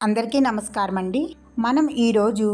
అందరికీ నమస్కారం అండి. మనం ఈరోజు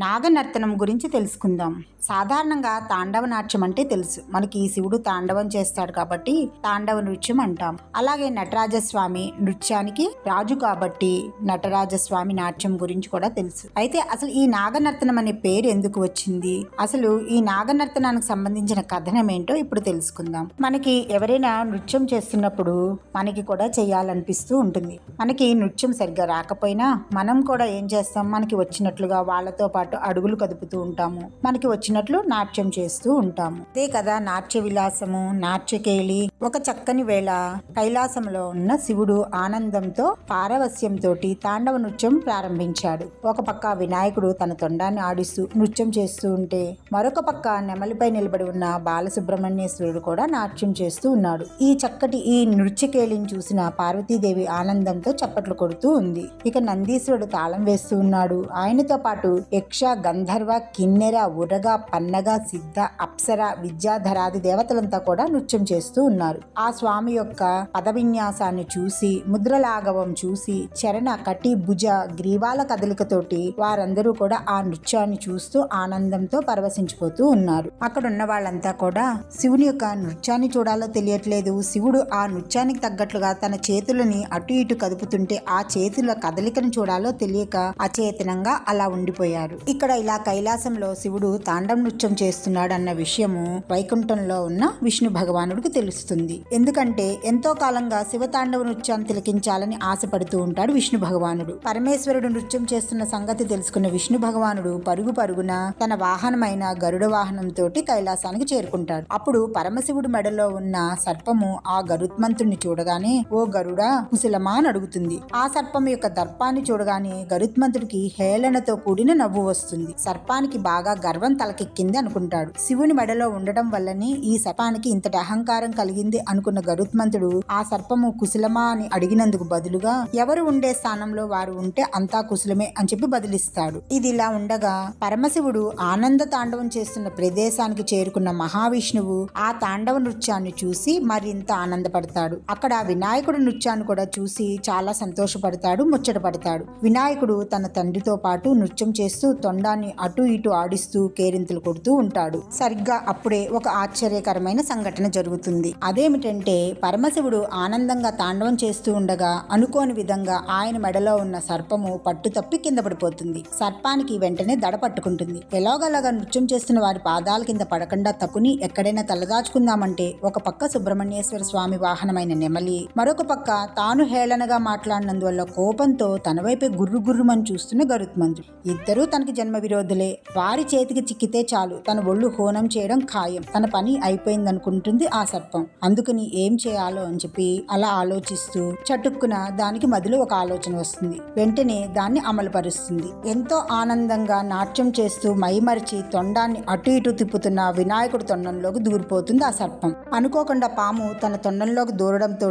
నాగనర్తనం గురించి తెలుసుకుందాం. సాధారణంగా తాండవ నాట్యం అంటే తెలుసు మనకి. శివుడు తాండవం చేస్తాడు కాబట్టి తాండవ నృత్యం అంటాం. అలాగే నటరాజస్వామి నృత్యానికి రాజు కాబట్టి నటరాజస్వామి నాట్యం గురించి కూడా తెలుసు. అయితే అసలు ఈ నాగనర్తనం అనే పేరు ఎందుకు వచ్చింది, అసలు ఈ నాగనర్తనానికి సంబంధించిన కథనం ఏంటో ఇప్పుడు తెలుసుకుందాం. మనకి ఎవరైనా నృత్యం చేస్తున్నప్పుడు మనకి కూడా చేయాలనిపిస్తూ ఉంటుంది. మనకి నృత్యం సరిగ్గా రాకపోయినా మనం కూడా ఏం చేస్తాం, మనకి వచ్చినట్లుగా వాళ్ళతో పాటు అడుగులు కదుపుతూ ఉంటాము, మనకి వచ్చినట్లు నాట్యం చేస్తూ ఉంటాము. అదే కదా నాట్య విలాసము, నాట్యకేళి. ఒక చక్కని వేళ కైలాసంలో ఉన్న శివుడు ఆనందంతో పారవస్యంతో తాండవ నృత్యం ప్రారంభించాడు. ఒక పక్క వినాయకుడు తన తొండాన్ని ఆడిస్తూ నృత్యం చేస్తూ ఉంటే, మరొక పక్క నెమలిపై నిలబడి ఉన్న బాలసుబ్రహ్మణ్యేశ్వరుడు కూడా నాట్యం చేస్తూ ఉన్నాడు. ఈ చక్కటి ఈ నృత్యకేళిని చూసిన పార్వతీదేవి ఆనందంతో చప్పట్లు కొడుతూ ఉంది. ఇక నందీశ్వరుడు తాళం వేస్తూ ఉన్నాడు. ఆయనతో పాటు యక్ష, గంధర్వ, కిన్నెర, ఉరగ, పన్నగ, సిద్ధ, అప్సర, విద్యాధరాది దేవతలంతా కూడా నృత్యం చేస్తూ ఉన్నారు. ఆ స్వామి యొక్క పద విన్యాసాన్ని చూసి, ముద్రలాఘవం చూసి, చరణ, కటి, భుజ, గ్రీవాల కదలికతోటి వారందరూ కూడా ఆ నృత్యాన్ని చూస్తూ ఆనందంతో పరవశించిపోతూ ఉన్నారు. అక్కడ ఉన్న వాళ్ళంతా కూడా శివుని యొక్క నృత్యాన్ని చూడాలో తెలియట్లేదు. శివుడు ఆ నృత్యానికి తగ్గట్లుగా తన చేతులని అటు ఇటు కదుపుతుంటే ఆ చేతుల కదలికను చూడాలో తెలియక అచేతనంగా అలా ఉండిపోయారు. ఇక్కడ ఇలా కైలాసంలో శివుడు తాండవ నృత్యం చేస్తున్నాడు అన్న విషయము వైకుంఠంలో ఉన్న విష్ణు భగవానుడికి తెలుస్తుంది. ఎందుకంటే ఎంతో కాలంగా శివ తాండవ నృత్యాన్ని తిలకించాలని ఆశపడుతూ ఉంటాడు విష్ణు భగవానుడు. పరమేశ్వరుడు నృత్యం చేస్తున్న సంగతి తెలుసుకున్న విష్ణు భగవానుడు పరుగు పరుగున తన వాహనమైన గరుడ వాహనంతో కైలాసానికి చేరుకుంటాడు. అప్పుడు పరమశివుడు మెడలో ఉన్న సర్పము ఆ గరుత్మంతుడిని చూడగానే, ఓ గరుడా కుశలమా అని అడుగుతుంది. ఆ సర్పం యొక్క దర్పాన్ని చూడగానే గరుత్మంతుడికి హేళనతో కూడిన నవ్వు వస్తుంది. సర్పానికి బాగా గర్వం తలకెక్కింది అనుకుంటాడు. శివుని మెడలో ఉండటం వల్లనే ఈ సర్పానికి ఇంతటి అహంకారం కలిగింది అనుకున్న గరుత్మంతుడు ఆ సర్పము కుశలమా అని అడిగినందుకు బదులుగా, ఎవరు ఉండే స్థానంలో వారు ఉంటే అంతా కుశలమే అని చెప్పి బదిలిస్తాడు. ఇది ఇలా ఉండగా పరమశివుడు ఆనంద తాండవం చేస్తున్న ప్రదేశానికి చేరుకున్న మహావిష్ణువు ఆ తాండవ నృత్యాన్ని చూసి మరింత ఆనందపడతాడు. అక్కడ వినాయకుడు నృత్యాన్ని కూడా చూసి చాలా సంతోషపడతాడు, ముచ్చటపడతాడు. వినాయకుడు తన తండ్రితో పాటు నృత్యం చేస్తూ తొండాన్ని అటు ఇటు ఆడిస్తూ కేరింతలు కొడుతూ ఉంటాడు. సరిగ్గా అప్పుడే ఒక ఆశ్చర్యకరమైన సంఘటన జరుగుతుంది. అదేమిటంటే పరమశివుడు ఆనందంగా తాండవం చేస్తూ ఉండగా అనుకోని విధంగా ఆయన మెడలో ఉన్న సర్పము పట్టు తప్పి కింద పడిపోతుంది. సర్పానికి వెంటనే దడ పట్టుకుంటుంది. ఎలాగలాగా నృత్యం చేస్తున్న వారి పాదాల కింద పడకుండా తప్పుని ఎక్కడైనా తలదాచుకుందామంటే ఒక పక్క సుబ్రహ్మణ్యేశ్వర స్వామి వాహనమైన నెమలి, మరొక పక్క తాను హేళనగా మాట్లాడినందువల్ల కోపంతో తన వైపే గుర్రు గుర్రుమని చూస్తున్న గరుత్మంతుడు. ఇద్దరూ తనకి జన్మ విరోధులే. వారి చేతికి చిక్కితే చాలు తన ఒళ్ళు హోనం చేయడం ఖాయం, తన పని అయిపోయిందనుకుంటుంది ఆ సర్పం. అందుకని ఏం చేయాలో అని చెప్పి అలా ఆలోచిస్తూ చటుక్కున దానికి మదిలో ఒక ఆలోచన వస్తుంది. వెంటనే దాన్ని అమలు పరుస్తుంది. ఎంతో ఆనందంగా నాట్యం చేస్తూ మైమరిచి తొండాన్ని అటు ఇటు తిప్పుతున్న వినాయకుడి తొండంలోకి దూరిపోతుంది ఆ సర్పం. అనుకోకుండా పాము తన తొండంలోకి దూరడంతో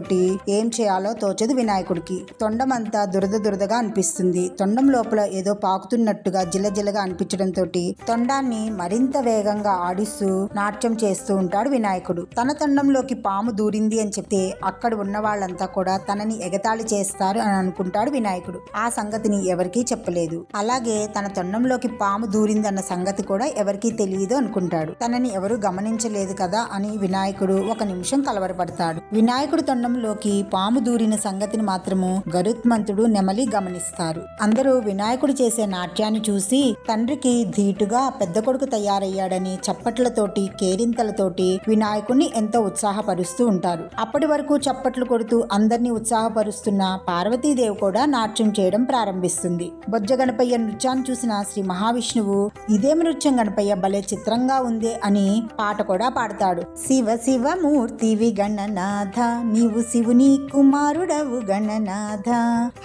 ఏం చేయాలో తోచదు వినాయకుడికి. తొండమంతా దురదగా అనిపిస్తుంది. తొండం లోపల ఏదో పాకుతున్నట్టుగా జిలజిలగా అనిపించడంతో తొండాన్ని మరింత వేగంగా ఆడిస్తూ నాట్యం చేస్తూ ఉంటాడు వినాయకుడు. తన తొండంలోకి పాము దూరింది అని చెప్తే అక్కడ ఉన్న వాళ్ళంతా కూడా తనని ఎగతాళి చేస్తారు అని అనుకుంటాడు వినాయకుడు. ఆ సంగతిని ఎవరికీ చెప్పలేదు. అలాగే తన తొండంలోకి పాము దూరింది అన్న సంగతి కూడా ఎవరికీ తెలియదు అనుకుంటాడు. తనని ఎవరు గమనించలేదు కదా అని వినాయకుడు ఒక నిమిషం కలవరపడతాడు. వినాయకుడు తొండంలోకి పాము దూరిన సంగతిని మాత్రము గరుత్మంతుడు, నెమలి గమనిస్తారు. అందరూ వినాయకుడు చేసే నాట్యాన్ని చూసి తండ్రికి ధీటుగా పెద్ద కొడుకు తయారయ్యాడని చప్పట్లతోటి కేరింతలతోటి వినాయకుడిని ఎంతో ఉత్సాహపరుస్తూ ఉంటారు. అప్పటి వరకు చప్పట్లు కొడుతూ అందరినీ ఉత్సాహపరుస్తున్న పార్వతీదేవి కూడా నాట్యం చేయడం ప్రారంభిస్తుంది. బొజ్జ గణపయ్య నృత్యాన్ని చూసిన శ్రీ మహావిష్ణువు, ఇదేమి నృత్యం గణపయ్య, భలే చిత్రంగా ఉంది అని పాట కూడా పాడతాడు. శివ శివ మూర్తివి గణనాథ, నీవు శివుని కుమారుడవు గణనాథ,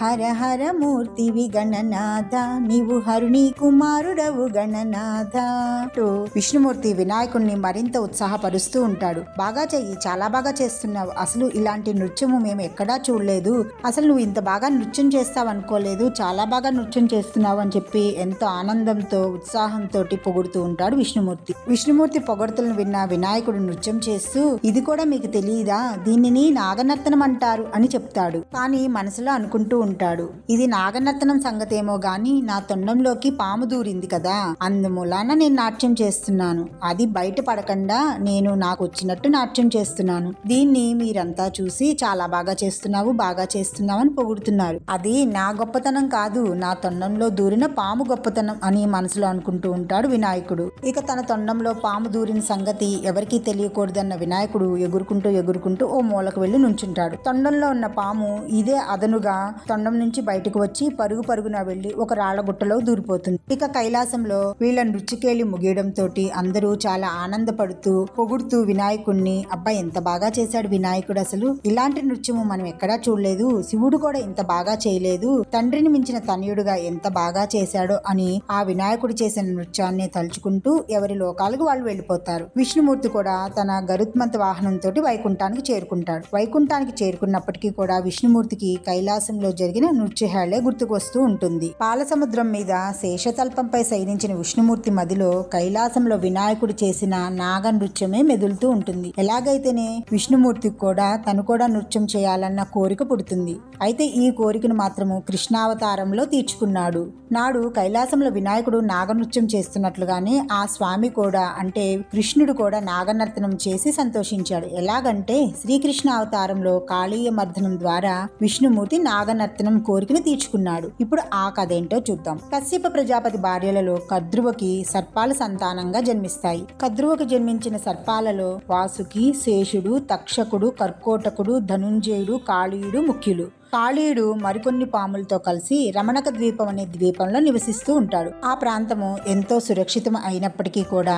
హర హర మూర్తివి గణనాథ, నీవు హరుని కుమారుడవు గణనాథ అంటూ విష్ణుమూర్తి వినాయకుడిని మరింత ఉత్సాహపరుస్తూ ఉంటాడు. బాగా చెయ్యి, చాలా బాగా చేస్తున్నావు, అసలు ఇలాంటి నృత్యము మేము ఎక్కడా చూడలేదు, అసలు నువ్వు ఇంత బాగా నృత్యం చేస్తావు అనుకోలేదు, చాలా బాగా నృత్యం చేస్తున్నావు అని చెప్పి ఎంతో ఆనందంతో ఉత్సాహంతో పొగుడుతూ ఉంటాడు విష్ణుమూర్తి. విష్ణుమూర్తి పొగడుతులను విన్న వినాయకుడు నృత్యం చేస్తూ, ఇది కూడా మీకు తెలియదా, దీనిని నాగనర్తనం అంటారు అని చెప్తాడు. కానీ మనసులో అనుకుంటూ ఉంటాడు, ఇది నాగనర్తనం సంగతేమో గాని నా తొండంలోకి పాము దూరింది కదా, అందుమూలాన నేను నాట్యం చేస్తున్నాను, అది బయట పడకుండా నేను నాకు వచ్చినట్టు నాట్యం చేస్తున్నాను, దీన్ని మీరంతా చూసి చాలా బాగా చేస్తున్నావు, బాగా చేస్తున్నావు అని పొగుడుతున్నారు, అది నా గొప్పతనం కాదు, నా తొండంలో దూరిన పాము గొప్పతనం అని మనసులో అనుకుంటూ ఉంటాడు వినాయకుడు. ఇక తన తొండంలో పాము దూరిన సంగతి ఎవరికీ తెలియకూడదన్న వినాయకుడు ఎగురుకుంటూ ఓ మూలకు వెళ్లి నుంచుంటాడు. తొండంలో ఉన్న పాము ఇదే అదనుగా తొండం నుంచి బయటకు వచ్చి పరుగున వెళ్లి ఒక రాళ్లగుట్టలో దూరిపోతుంది. ఇక కైలాసంలో వీళ్ళ నృత్యకేళి ముగియడంతో అందరూ చాలా ఆనందపడుతూ పొగుడుతూ వినాయకుడిని, అబ్బాయి ఎంత బాగా చేశాడు వినాయకుడు, అసలు ఇలాంటి నృత్యము మనం ఎక్కడా చూడలేదు, శివుడు కూడా ఇంత బాగా చేయలేదు, తండ్రిని మించిన తనయుడుగా ఎంత బాగా చేశాడో అని ఆ వినాయకుడు చేసిన నృత్యాన్ని తలుచుకుంటూ ఎవరి లోకాలకు వాళ్ళు వెళ్ళిపోతారు. విష్ణుమూర్తి కూడా తన గరుత్మంత వాహనంతో వైకుంఠానికి చేరుకుంటాడు. వైకుంఠానికి చేరుకున్నప్పటికీ కూడా విష్ణుమూర్తికి కైలాసంలో జరిగిన నృత్యహేళే గుర్తుకు వస్తూ ఉంటుంది. పాలసముద్రం మీద శేషతల్పంపై శయనించిన విష్ణుమూర్తి మదిలో కైలాసంలో వినాయకుడు చేసిన నాగ నృత్యమే మెదులుతూ ఉంటుంది. ఎలాగైతేనే విష్ణుమూర్తికి కూడా తను కూడా నృత్యం చేయాలన్న కోరిక పుడుతుంది. అయితే ఈ కోరికను మాత్రము కృష్ణావతారంలో తీర్చుకున్నాడు. నాడు కైలాసంలో వినాయకుడు నాగనృత్యం చేస్తున్నట్లుగానే ఆ స్వామి కూడా అంటే కృష్ణుడు కూడా నాగనర్తనం చేసి సంతోషించాడు. ఎలాగంటే శ్రీకృష్ణ అవతారంలో కాళీయ మర్దనం ద్వారా విష్ణుమూర్తి నాగనర్తనం కోరికను తీర్చుకున్నాడు. ఇప్పుడు ఆ కథ ఏంటో చూద్దాం. కశ్యప ప్రజాపతి భార్యలలో కద్రువకి సర్పాలు సంతానంగా జన్మిస్తాయి. కద్రువకి జన్మించిన సర్పాలలో వాసుకి, శేషుడు, తక్షకుడు, కర్కోటకుడు, ధనుంజయుడు, కాళీయుడు ముఖ్యులు. కాళీయుడు మరికొన్ని పాములతో కలిసి రమణక ద్వీపం అనే ద్వీపంలో నివసిస్తూ ఉంటాడు. ఆ ప్రాంతము ఎంతో సురక్షితం అయినప్పటికీ కూడా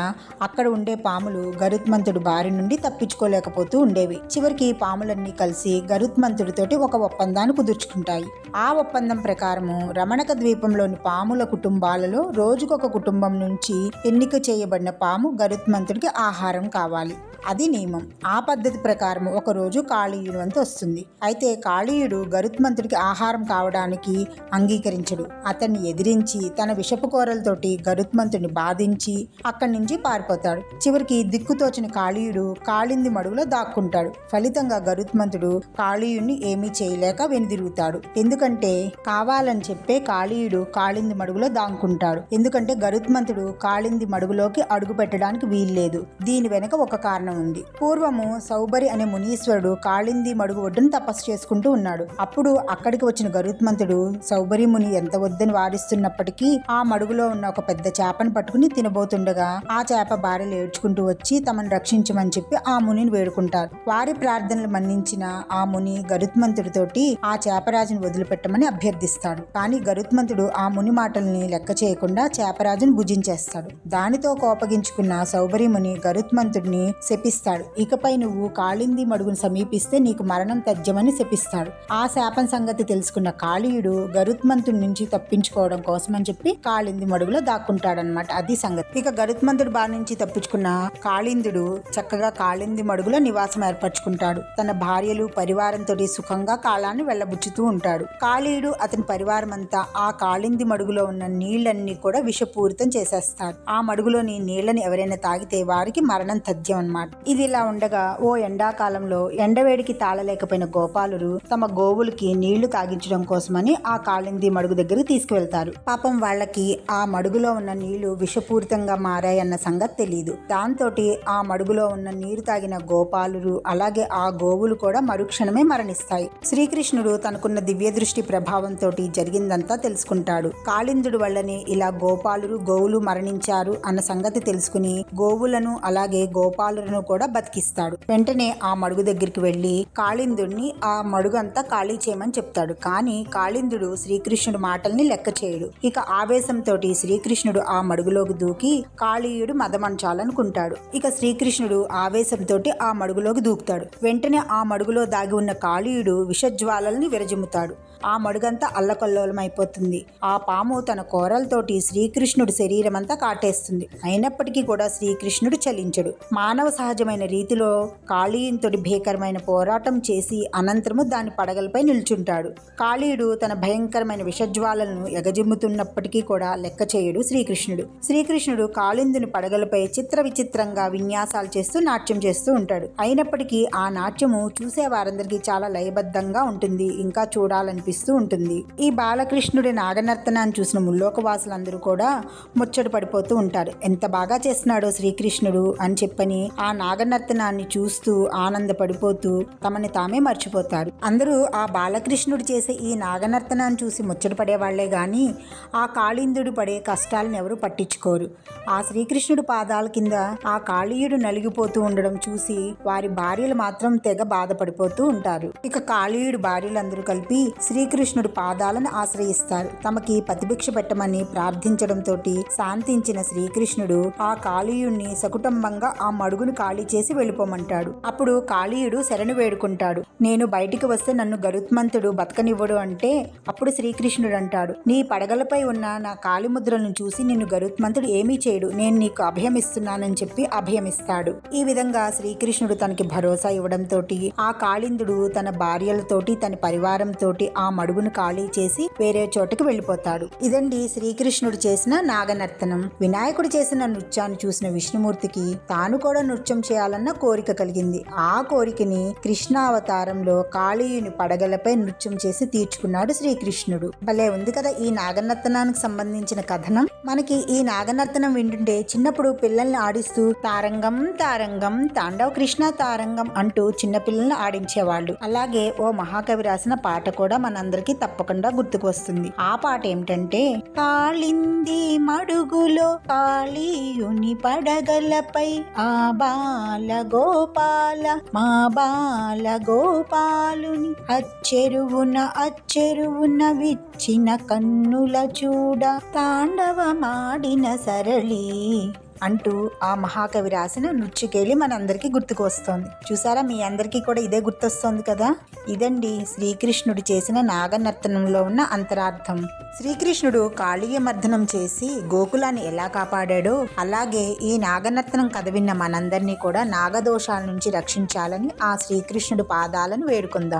అక్కడ ఉండే పాములు గరుత్మంతుడి బారి నుండి తప్పించుకోలేకపోతూ ఉండేవి. చివరికి పాములన్నీ కలిసి గరుత్మంతుడితోటి ఒక ఒప్పందాన్ని కుదుర్చుకుంటాయి. ఆ ఒప్పందం ప్రకారము రమణక ద్వీపంలోని పాముల కుటుంబాలలో రోజుకొక కుటుంబం నుంచి ఎన్నిక చేయబడిన పాము గరుత్మంతుడికి ఆహారం కావాలి. అది నియమం. ఆ పద్ధతి ప్రకారం ఒకరోజు కాళీయుడు వంతు వస్తుంది. అయితే కాళీయుడు గరుత్మంతుడికి ఆహారం కావడానికి అంగీకరించడు. అతన్ని ఎదిరించి తన విషపు కోరలతోటి గరుత్మంతుడిని బాధించి అక్కడి నుంచి పారిపోతాడు. చివరికి దిక్కుతోచిన కాళీయుడు కాళింది మడుగులో దాక్కుంటాడు. ఫలితంగా గరుత్మంతుడు కాళీయుడిని ఏమీ చేయలేక వెనుదిరుగుతాడు. ఎందుకంటే కావాలని చెప్పే కాళీయుడు కాళింది మడుగులో దాక్కుంటాడు. ఎందుకంటే గరుత్మంతుడు కాళింది మడుగులోకి అడుగు పెట్టడానికి వీల్లేదు. దీని వెనుక ఒక కారణం ఉంది. పూర్వము సౌబరి అనే మునీశ్వరుడు కాళింది మడుగు ఒడ్డును తపస్సు చేసుకుంటూ ఉన్నాడు. అప్పుడు అక్కడికి వచ్చిన గరుత్మంతుడు సౌబరి ముని ఎంత వద్దని వారిస్తున్నప్పటికీ ఆ మడుగులో ఉన్న ఒక పెద్ద చేపను పట్టుకుని తినబోతుండగా ఆ చేప భార్యలు ఏడ్చుకుంటూ వచ్చి తమను రక్షించమని చెప్పి ఆ మునిని వేడుకుంటారు. వారి ప్రార్థనలు మన్నించిన ఆ ముని గరుత్మంతుడితోటి ఆ చేపరాజును వదిలిపెట్టమని అభ్యర్థిస్తాడు. కానీ గరుత్మంతుడు ఆ ముని మాటల్ని లెక్క చేయకుండా చేపరాజును భుజించేస్తాడు. దానితో కోపగించుకున్న సౌబరి ముని గరుత్మంతుడిని శపిస్తాడు. ఇకపై నువ్వు కాళింది మడుగును సమీపిస్తే నీకు మరణం తథ్యమని శపిస్తాడు. ఆ శాపం సంగతి తెలుసుకున్న కాళీయుడు గరుత్మంతుడి నుంచి తప్పించుకోవడం కోసమని చెప్పి కాళింది మడుగులో దాక్కుంటాడనమాట. అది సంగతి. ఇక గరుత్మంతుడి బారి నుంచి తప్పించుకున్న కాళిందుడు చక్కగా కాళింది మడుగులో నివాసం ఏర్పరచుకుంటాడు. తన భార్యలు పరివారంతో సుఖంగా కాలాన్ని వెళ్లబుచ్చుతూ ఉంటాడు. కాళీయుడు అతని పరివారం అంతా ఆ కాళింది మడుగులో ఉన్న నీళ్లన్నీ కూడా విషపూరితం చేసేస్తారు. ఆ మడుగులోని నీళ్లని ఎవరైనా తాగితే వారికి మరణం తథ్యం అన్నమాట. ఇది ఇలా ఉండగా ఓ ఎండాకాలంలో ఎండవేడికి తాళలేకపోయిన గోపాలురు తమ గోవులకి నీళ్లు తాగించడం కోసమని ఆ కాళింది మడుగు దగ్గరికి తీసుకువెళ్తారు. పాపం వాళ్ళకి ఆ మడుగులో ఉన్న నీళ్లు విషపూరితంగా మారాయన్న సంగతి తెలియదు. దాంతో ఆ మడుగులో ఉన్న నీరు తాగిన గోపాలురు అలాగే ఆ గోవులు కూడా మరుక్షణమే మరణిస్తాయి. శ్రీకృష్ణుడు తనకున్న దివ్య దృష్టి ప్రభావంతో జరిగిందంతా తెలుసుకుంటాడు. కాళిందుడి వల్లనే ఇలా గోపాలురు గోవులు మరణించారు అన్న సంగతి తెలుసుకుని గోవులను అలాగే గోపాలులను కూడా బతికిస్తాడు. వెంటనే ఆ మడుగు దగ్గరికి వెళ్లి కాళిందుడిని ఆ మడుగు అంతా ఖాళీ చేయమని చెప్తాడు. కానీ కాళిందుడు శ్రీకృష్ణుడి మాటల్ని లెక్క చేయడు. ఇక ఆవేశంతో శ్రీకృష్ణుడు ఆ మడుగులోకి దూకి కాళీయుడు మదమంచాలనుకుంటాడు. ఇక శ్రీకృష్ణుడు ఆవేశంతో ఆ మడుగులోకి దూకుతాడు. వెంటనే ఆ మడుగులో దాగి ఉన్న కాళీయుడు విషజ్వాలల్ని విరజిమ్ముతాడు. ఆ మడుగంతా అల్లకల్లోలమైపోతుంది. ఆ పాము తన కోరలతోటి శ్రీకృష్ణుడి శరీరం అంతా కాటేస్తుంది. అయినప్పటికీ కూడా శ్రీకృష్ణుడు చలించడు. మానవ సహజమైన రీతిలో కాళీయునితోటి భీకరమైన పోరాటం చేసి అనంతరము దాని పడగలపై నిల్చుంటాడు. కాళీయుడు తన భయంకరమైన విషజ్వాలను ఎగజిమ్ముతున్నప్పటికీ కూడా లెక్క చేయడు శ్రీకృష్ణుడు కాళిందుని పడగలపై చిత్ర విచిత్రంగా విన్యాసాలు చేస్తూ నాట్యం చేస్తూ ఉంటాడు. అయినప్పటికీ ఆ నాట్యము చూసే వారందరికీ చాలా లయబద్ధంగా ఉంటుంది. ఇంకా చూడాలనిపిస్తూ ఉంటుంది. ఈ బాలకృష్ణుడి నాగనర్తనాన్ని చూసిన ముల్లోకవాసులందరూ కూడా ముచ్చట పడిపోతూ ఉంటారు. ఎంత బాగా చేస్తున్నాడో శ్రీకృష్ణుడు అని చెప్పని ఆ నాగనర్తనాన్ని చూస్తూ ఆనందపడిపోతూ తమని తామే మర్చిపోతారు. అందరూ ఆ బాలకృష్ణుడు చేసే ఈ నాగనర్తనాన్ని చూసి ముచ్చట పడేవాళ్లే గాని ఆ కాళీందుడు పడే కష్టాలను ఎవరు పట్టించుకోరు. ఆ శ్రీకృష్ణుడు పాదాల కింద ఆ కాళీయుడు నలిగిపోతూ ఉండడం చూసి వారి భార్యలు మాత్రం తెగ బాధపడిపోతూ ఉంటారు. ఇక కాళీయుడు భార్యలందరూ కలిపి శ్రీకృష్ణుడు పాదాలను ఆశ్రయిస్తారు. తమకి ప్రతిభిక్ష పెట్టమని ప్రార్థించడంతో శాంతించిన శ్రీకృష్ణుడు ఆ కాళీయుడిని సకుటుంబంగా ఆ మడుగును ఖాళీ చేసి వెళ్ళిపోమంటాడు. అప్పుడు కాళీయుడు శరణు వేడుకుంటాడు. నేను బయటికి వస్తే నన్ను గరుత్మంతుడు బతకనివ్వడు అంటే అప్పుడు శ్రీకృష్ణుడు అంటాడు, నీ పడగలపై ఉన్న నా కాలిముద్రలను చూసి నిన్ను గరుత్మంతుడు ఏమీ చేయడు, నేను నీకు అభయమిస్తున్నానని చెప్పి అభయమిస్తాడు. ఈ విధంగా శ్రీకృష్ణుడు తనకి భరోసా ఇవ్వడంతో ఆ కాళిందుడు తన భార్యలతోటి తన పరివారంతో ఆ మడుగును ఖాళీ చేసి వేరే చోటకి వెళ్ళిపోతాడు. ఇదండి శ్రీకృష్ణుడు చేసిన నాగనర్తనం. వినాయకుడు చేసిన నృత్యాన్ని చూసిన విష్ణుమూర్తికి తాను కూడా నృత్యం చేయాలన్న కోరిక కలిగింది. ఆ కోరికని కృష్ణావతారంలో కాళీయుని పడగలపై నృత్యం చేసి తీర్చుకున్నాడు శ్రీకృష్ణుడు. భలే ఉంది కదా ఈ నాగనర్తనానికి సంబంధించిన కథనం. మనకి ఈ నాగనర్తనం వింటుంటే చిన్నప్పుడు పిల్లల్ని ఆడిస్తూ తారంగం తారంగం తాండవ కృష్ణ తారంగం అంటూ చిన్న పిల్లల్ని ఆడించేవాళ్ళు. అలాగే ఓ మహాకవి రాసిన పాట కూడా మనందరికీ తప్పకుండా గుర్తుకు వస్తుంది. ఆ పాట ఏమిటంటే, కాళింది మడుగులో కాళీయుని పడగలపై ఆ బాల గోపాల మా బాల గోపాలుని అచ్చెరువున విచ్చిన కన్నుల చూడ తాండవమాడిన సరళి అంటూ ఆ మహాకవి రాసిన నృత్యకేళి మనందరికీ గుర్తుకు వస్తోంది. చూసారా, మీ అందరికీ కూడా ఇదే గుర్తొస్తోంది కదా. ఇదండి శ్రీకృష్ణుడు చేసిన నాగనర్తనంలో ఉన్న అంతరార్థం. శ్రీకృష్ణుడు కాళీయ మర్దనం చేసి గోకులాన్ని ఎలా కాపాడాడో అలాగే ఈ నాగనర్తనం కథ విన్న మనందరినీ కూడా నాగదోషాల నుంచి రక్షించాలని ఆ శ్రీకృష్ణుడు పాదాలను వేడుకుందాం.